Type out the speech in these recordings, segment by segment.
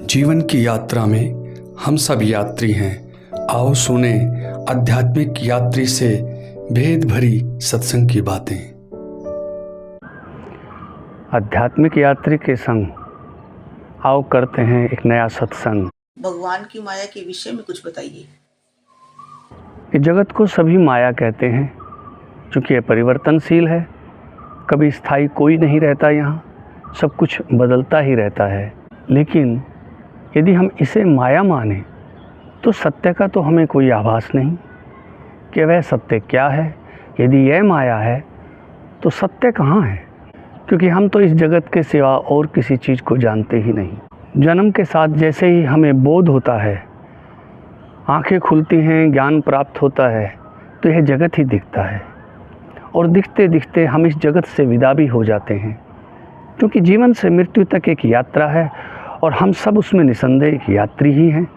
जीवन की यात्रा में हम सब यात्री हैं। आओ सुने आध्यात्मिक यात्री से भेद भरी सत्संग की बातें। आध्यात्मिक यात्री के संग आओ करते हैं एक नया सत्संग। भगवान की माया के विषय में कुछ बताइए। इस जगत को सभी माया कहते हैं क्योंकि यह परिवर्तनशील है। कभी स्थायी कोई नहीं रहता, यहाँ सब कुछ बदलता ही रहता है। लेकिन यदि हम इसे माया माने तो सत्य का तो हमें कोई आभास नहीं कि वह सत्य क्या है। यदि यह माया है तो सत्य कहाँ है, क्योंकि हम तो इस जगत के सिवा और किसी चीज़ को जानते ही नहीं। जन्म के साथ जैसे ही हमें बोध होता है, आंखें खुलती हैं, ज्ञान प्राप्त होता है, तो यह जगत ही दिखता है और दिखते दिखते हम इस जगत से विदा भी हो जाते हैं, क्योंकि जीवन से मृत्यु तक एक यात्रा है और हम सब उसमें निसंदेह एक यात्री ही हैं।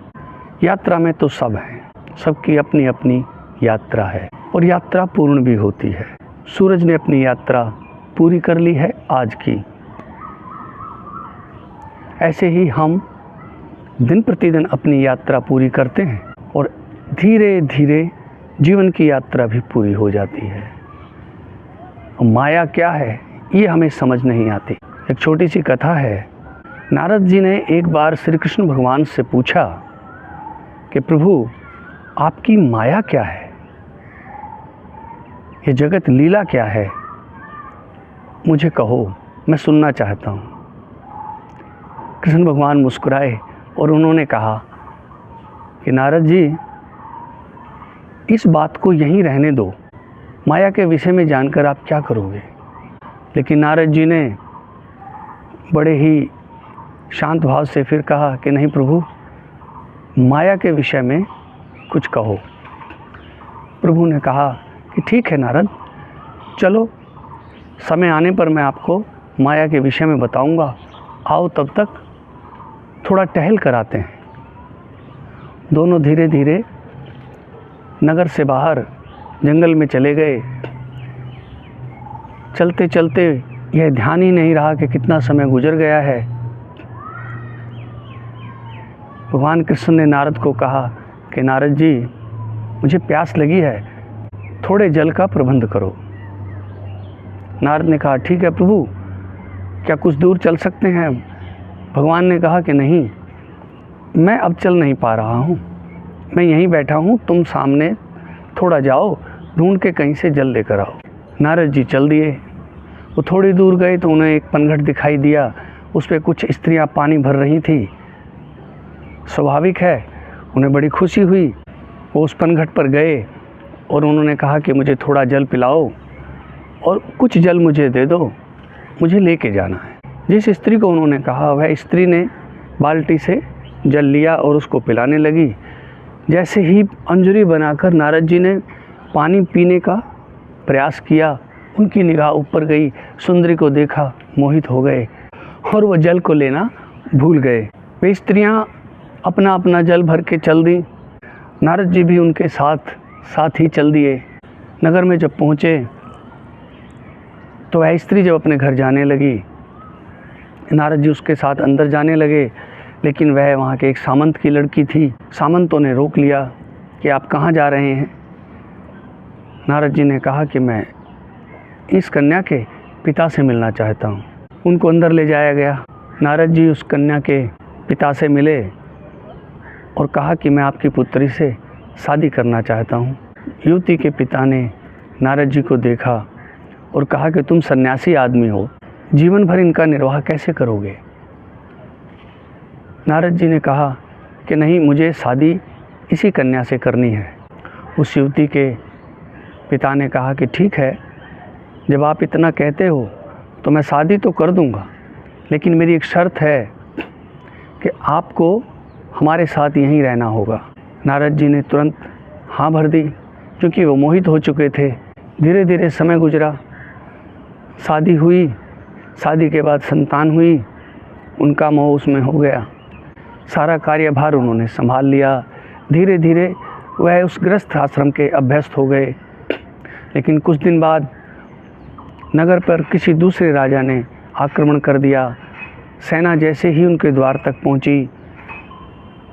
यात्रा में तो सब हैं, सबकी अपनी अपनी यात्रा है और यात्रा पूर्ण भी होती है। सूरज ने अपनी यात्रा पूरी कर ली है आज की। ऐसे ही हम दिन प्रतिदिन अपनी यात्रा पूरी करते हैं और धीरे धीरे जीवन की यात्रा भी पूरी हो जाती है। माया क्या है ये हमें समझ नहीं आती। एक छोटी सी कथा है। नारद जी ने एक बार श्री कृष्ण भगवान से पूछा कि प्रभु आपकी माया क्या है, ये जगत लीला क्या है, मुझे कहो, मैं सुनना चाहता हूँ। कृष्ण भगवान मुस्कुराए और उन्होंने कहा कि नारद जी, इस बात को यहीं रहने दो, माया के विषय में जानकर आप क्या करोगे। लेकिन नारद जी ने बड़े ही शांत भाव से फिर कहा कि नहीं प्रभु, माया के विषय में कुछ कहो। प्रभु ने कहा कि ठीक है नारद, चलो समय आने पर मैं आपको माया के विषय में बताऊंगा। आओ तब तक थोड़ा टहल कर आते हैं। दोनों धीरे धीरे नगर से बाहर जंगल में चले गए। चलते चलते यह ध्यान ही नहीं रहा कि कितना समय गुजर गया है। भगवान कृष्ण ने नारद को कहा कि नारद जी, मुझे प्यास लगी है, थोड़े जल का प्रबंध करो। नारद ने कहा ठीक है प्रभु, क्या कुछ दूर चल सकते हैं। भगवान ने कहा कि नहीं, मैं अब चल नहीं पा रहा हूँ, मैं यहीं बैठा हूँ, तुम सामने थोड़ा जाओ, ढूंढ के कहीं से जल लेकर आओ। नारद जी चल दिए। वो थोड़ी दूर गए तो उन्हें एक पनघट दिखाई दिया, उस पर कुछ स्त्रियां पानी भर रही थी। स्वाभाविक है, उन्हें बड़ी खुशी हुई। वो उस पनघट पर गए और उन्होंने कहा कि मुझे थोड़ा जल पिलाओ और कुछ जल मुझे दे दो, मुझे लेके जाना है। जिस स्त्री को उन्होंने कहा, वह स्त्री ने बाल्टी से जल लिया और उसको पिलाने लगी। जैसे ही अंजूरी बनाकर नारद जी ने पानी पीने का प्रयास किया, उनकी निगाह ऊपर गई, सुंदरी को देखा, मोहित हो गए और वो जल को लेना भूल गए। वे स्त्रियां अपना अपना जल भर के चल दी। नारद जी भी उनके साथ ही चल दिए। नगर में जब पहुँचे तो वह स्त्री जब अपने घर जाने लगी, नारद जी उसके साथ अंदर जाने लगे, लेकिन वह वहाँ के एक सामंत की लड़की थी। सामंतों ने रोक लिया कि आप कहाँ जा रहे हैं। नारद जी ने कहा कि मैं इस कन्या के पिता से मिलना चाहता हूँ। उनको अंदर ले जाया गया। नारद जी उस कन्या के पिता से मिले और कहा कि मैं आपकी पुत्री से शादी करना चाहता हूँ। युवती के पिता ने नारद जी को देखा और कहा कि तुम सन्यासी आदमी हो, जीवन भर इनका निर्वाह कैसे करोगे। नारद जी ने कहा कि नहीं, मुझे शादी इसी कन्या से करनी है। उस युवती के पिता ने कहा कि ठीक है, जब आप इतना कहते हो तो मैं शादी तो कर दूंगा, लेकिन मेरी एक शर्त है कि आपको हमारे साथ यहीं रहना होगा। नारद जी ने तुरंत हाँ भर दी, क्योंकि वो मोहित हो चुके थे। धीरे धीरे समय गुजरा, शादी हुई, शादी के बाद संतान हुई, उनका मोह उसमें हो गया। सारा कार्यभार उन्होंने संभाल लिया। धीरे धीरे वह उस गृहस्थ आश्रम के अभ्यस्त हो गए। लेकिन कुछ दिन बाद नगर पर किसी दूसरे राजा ने आक्रमण कर दिया। सेना जैसे ही उनके द्वार तक पहुंची,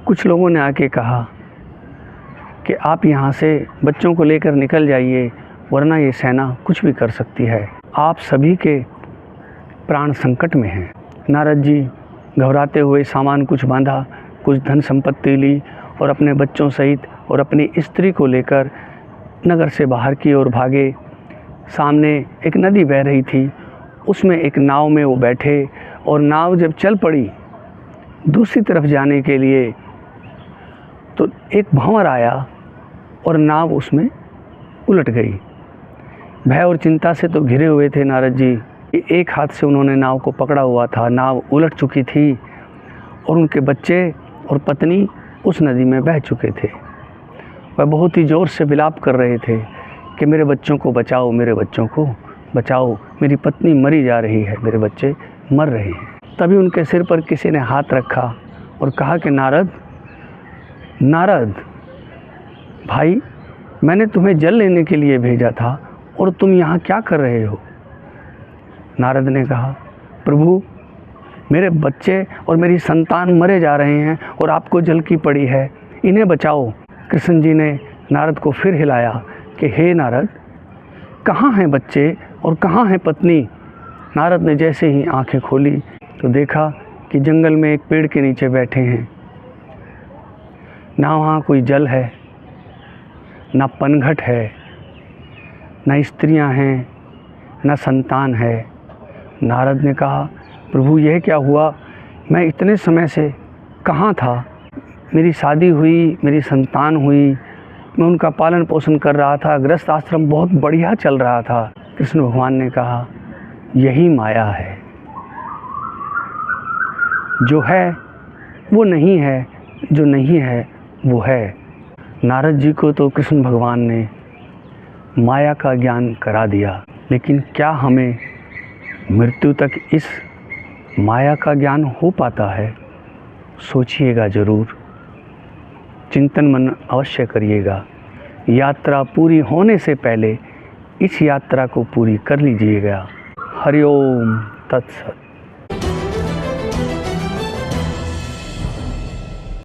कुछ लोगों ने आके कहा कि आप यहाँ से बच्चों को लेकर निकल जाइए, वरना ये सेना कुछ भी कर सकती है, आप सभी के प्राण संकट में हैं। नारद जी घबराते हुए सामान कुछ बांधा, कुछ धन संपत्ति ली और अपने बच्चों सहित और अपनी स्त्री को लेकर नगर से बाहर की ओर भागे। सामने एक नदी बह रही थी, उसमें एक नाव में वो बैठे और नाव जब चल पड़ी दूसरी तरफ जाने के लिए तो एक भंवर आया और नाव उसमें उलट गई। भय और चिंता से तो घिरे हुए थे नारद जी। एक हाथ से उन्होंने नाव को पकड़ा हुआ था, नाव उलट चुकी थी और उनके बच्चे और पत्नी उस नदी में बह चुके थे। वह बहुत ही ज़ोर से विलाप कर रहे थे कि मेरे बच्चों को बचाओ, मेरे बच्चों को बचाओ, मेरी पत्नी मरी जा रही है, मेरे बच्चे मर रहे हैं। तभी उनके सिर पर किसी ने हाथ रखा और कहा कि नारद, नारद भाई, मैंने तुम्हें जल लेने के लिए भेजा था और तुम यहाँ क्या कर रहे हो? नारद ने कहा, प्रभु, मेरे बच्चे और मेरी संतान मरे जा रहे हैं और आपको जल की पड़ी है, इन्हें बचाओ। कृष्ण जी ने नारद को फिर हिलाया कि हे नारद, कहाँ हैं बच्चे और कहाँ है पत्नी? नारद ने जैसे ही आंखें खोली तो देखा कि जंगल में एक पेड़ के नीचे बैठे हैं। ना वहाँ कोई जल है, ना पनघट है, ना स्त्रियाँ हैं, ना संतान है। नारद ने कहा, प्रभु यह क्या हुआ? मैं इतने समय से कहाँ था? मेरी शादी हुई, मेरी संतान हुई, मैं उनका पालन पोषण कर रहा था, गृहस्थ आश्रम बहुत बढ़िया चल रहा था। कृष्ण भगवान ने कहा, यही माया है, जो है वो नहीं है, जो नहीं है वो है। नारद जी को तो कृष्ण भगवान ने माया का ज्ञान करा दिया, लेकिन क्या हमें मृत्यु तक इस माया का ज्ञान हो पाता है? सोचिएगा ज़रूर, चिंतन मन अवश्य करिएगा। यात्रा पूरी होने से पहले इस यात्रा को पूरी कर लीजिएगा। हरि ओम तत्सत।